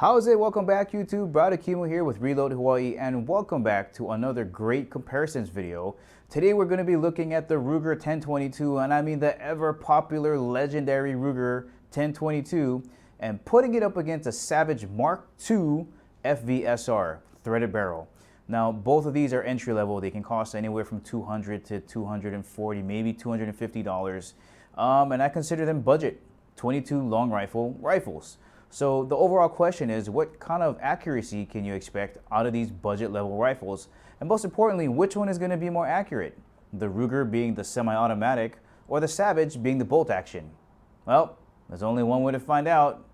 How's it? Welcome back, YouTube. Brother Kimo here with Reload Hawaii, and welcome back to another great comparisons video. Today we're going to be looking at the Ruger 1022, and I mean the ever popular legendary Ruger 1022, and putting it up against a Savage Mark II FVSR threaded barrel. Now both of these are entry level. They can cost anywhere from $200 to $240, maybe $250, and I consider them budget 22 long rifles. So the overall question is, what kind of accuracy can you expect out of these budget level rifles? And most importantly, which one is going to be more accurate? The Ruger being the semi-automatic, or the Savage being the bolt action? Well, there's only one way to find out.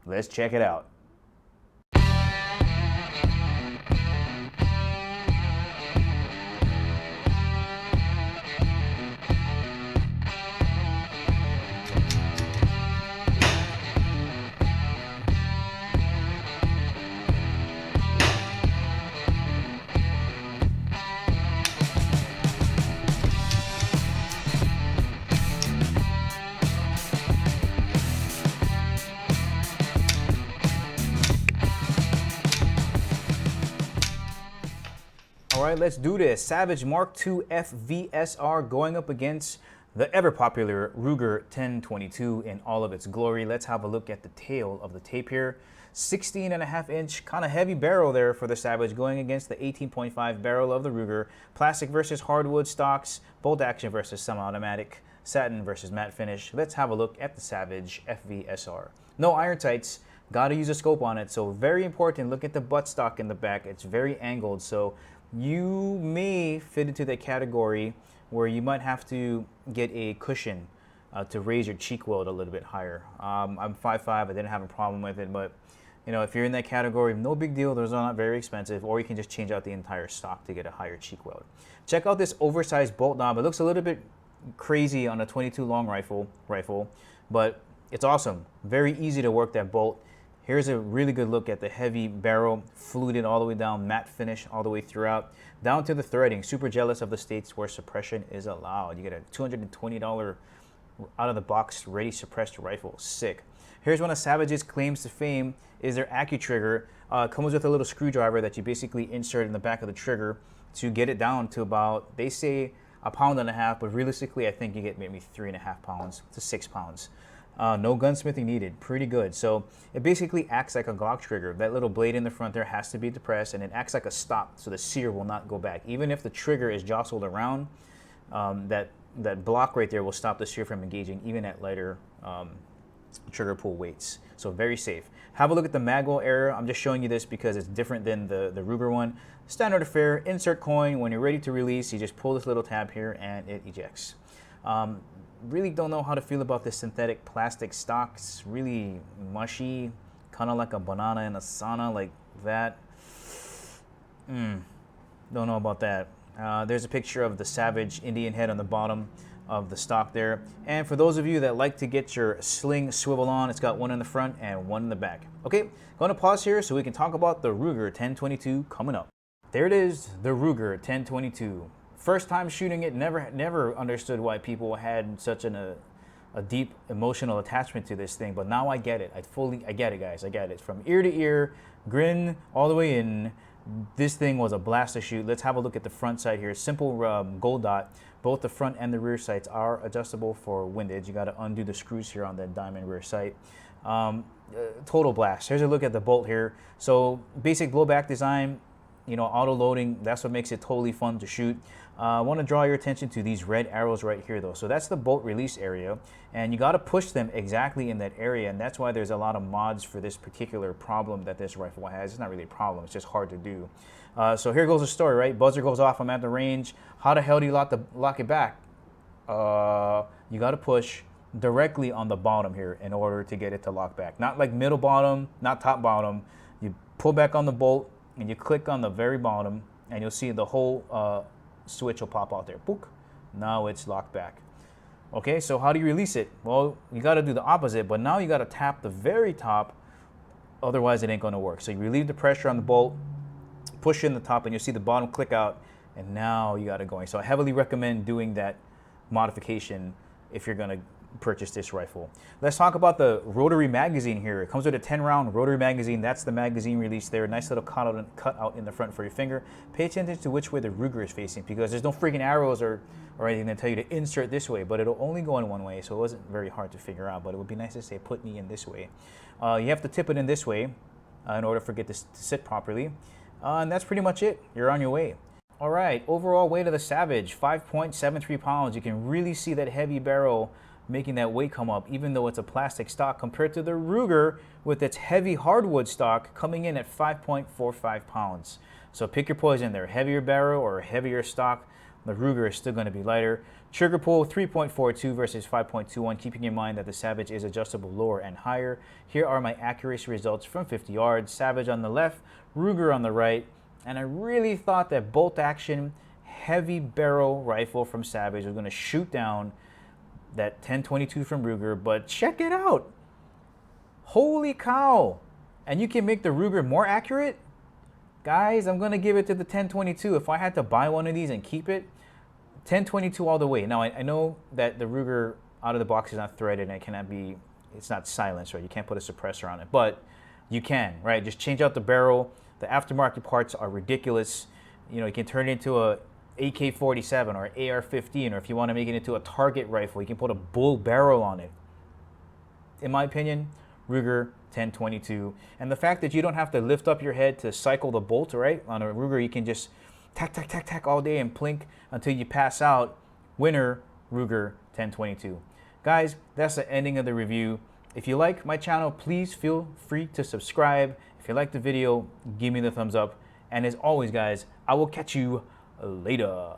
Let's check it out. All right, let's do this. Savage Mark II FVSR going up against the ever popular Ruger 1022 in all of its glory. Let's have a look at the tail of the tape here. 16.5-inch, kind of heavy barrel there for the Savage, going against the 18.5 barrel of the Ruger. Plastic versus hardwood stocks, bolt action versus semi-automatic, satin versus matte finish. Let's have a look at the Savage FVSR. No iron sights. Got to use a scope on it, so very important. Look at the buttstock in the back. It's very angled, so you may fit into that category where you might have to get a cushion to raise your cheek weld a little bit higher. I'm 5'5", I didn't have a problem with it, but you know, if you're in that category, no big deal. Those are not very expensive, or you can just change out the entire stock to get a higher cheek weld. Check out this oversized bolt knob. It looks a little bit crazy on a 22 long rifle, but it's awesome. Very easy to work that bolt. Here's a really good look at the heavy barrel, fluted all the way down, matte finish all the way throughout, down to the threading. Super jealous of the states where suppression is allowed. You get a $220 out of the box ready suppressed rifle. Sick. Here's one of Savage's claims to fame is their AccuTrigger. Comes with a little screwdriver that you basically insert in the back of the trigger to get it down to about, they say, 1.5 pounds, but realistically I think you get maybe 3.5 pounds to 6 pounds. No gunsmithing needed. Pretty good. So it basically acts like a Glock trigger. That little blade in the front there has to be depressed, and it acts like a stop so the sear will not go back. Even if the trigger is jostled around, that block right there will stop the sear from engaging, even at lighter trigger pull weights. So very safe. Have a look at the Magwell Error. I'm just showing you this because it's different than the Ruger one. Standard affair, insert coin. When you're ready to release, you just pull this little tab here and it ejects. Really don't know how to feel about this synthetic plastic stock. It's really mushy, kind of like a banana in a sauna, like that. Don't know about that. There's a picture of the Savage Indian head on the bottom of the stock there. And for those of you that like to get your sling swivel on, it's got one in the front and one in the back. Okay, going to pause here so we can talk about the Ruger 1022 coming up. There it is, the Ruger 1022. First time shooting it, never understood why people had such a deep emotional attachment to this thing, but now I get it. I get it, guys. I get it. From ear to ear, grin all the way in. This thing was a blast to shoot. Let's have a look at the front sight here. Simple gold dot. Both the front and the rear sights are adjustable for windage. You got to undo the screws here on that diamond rear sight. Total blast. Here's a look at the bolt here. So basic blowback design. You know, auto loading, that's what makes it totally fun to shoot. I want to draw your attention to these red arrows right here though. So that's the bolt release area, and you got to push them exactly in that area, and that's why there's a lot of mods for this particular problem that this rifle has. It's not really a problem, it's just hard to do. So here goes the story, right? Buzzer goes off, I'm at the range. How the hell do you lock it back? You got to push directly on the bottom here in order to get it to lock back. Not like middle bottom, not top bottom. You pull back on the bolt, and you click on the very bottom, and you'll see the whole switch will pop out there. Book. Now it's locked back. Okay, so how do you release it? Well, you got to do the opposite, but now you got to tap the very top, otherwise it ain't going to work. So you relieve the pressure on the bolt, push in the top, and you'll see the bottom click out, and now you got it going. So I heavily recommend doing that modification if you're going to purchase this rifle. Let's talk about the Rotary Magazine here. It comes with a 10-round Rotary Magazine. That's the magazine release there. Nice little cut out in the front for your finger. Pay attention to which way the Ruger is facing, because there's no freaking arrows or anything that tell you to insert this way, but it'll only go in one way, so it wasn't very hard to figure out, but it would be nice to say put me in this way. You have to tip it in this way in order for it to sit properly. And that's pretty much it. You're on your way. All right, overall weight of the Savage, 5.73 pounds. You can really see that heavy barrel making that weight come up, even though it's a plastic stock, compared to the Ruger with its heavy hardwood stock coming in at 5.45 pounds. So pick your poison there, heavier barrel or heavier stock. The Ruger is still going to be lighter. Trigger pull 3.42 versus 5.21, keeping in mind that the Savage is adjustable lower and higher. Here are my accuracy results from 50 yards. Savage on the left, Ruger on the right. And I really thought that bolt action heavy barrel rifle from Savage was going to shoot down that 1022 from Ruger, but check it out. Holy cow. And you can make the Ruger more accurate? Guys, I'm going to give it to the 1022. If I had to buy one of these and keep it, 1022 all the way. Now, I know that the Ruger out of the box is not threaded and it cannot be, it's not silenced, right? You can't put a suppressor on it, but you can, right? Just change out the barrel. The aftermarket parts are ridiculous. You know, you can turn it into a AK-47 or AR-15, or if you want to make it into a target rifle, you can put a bull barrel on it. In my opinion, Ruger 1022. And the fact that you don't have to lift up your head to cycle the bolt, right? On a Ruger, you can just tack, tack, tack, tack all day and plink until you pass out. Winner, Ruger 1022. Guys, that's the ending of the review. If you like my channel, please feel free to subscribe. If you like the video, give me the thumbs up. And as always, guys, I will catch you later.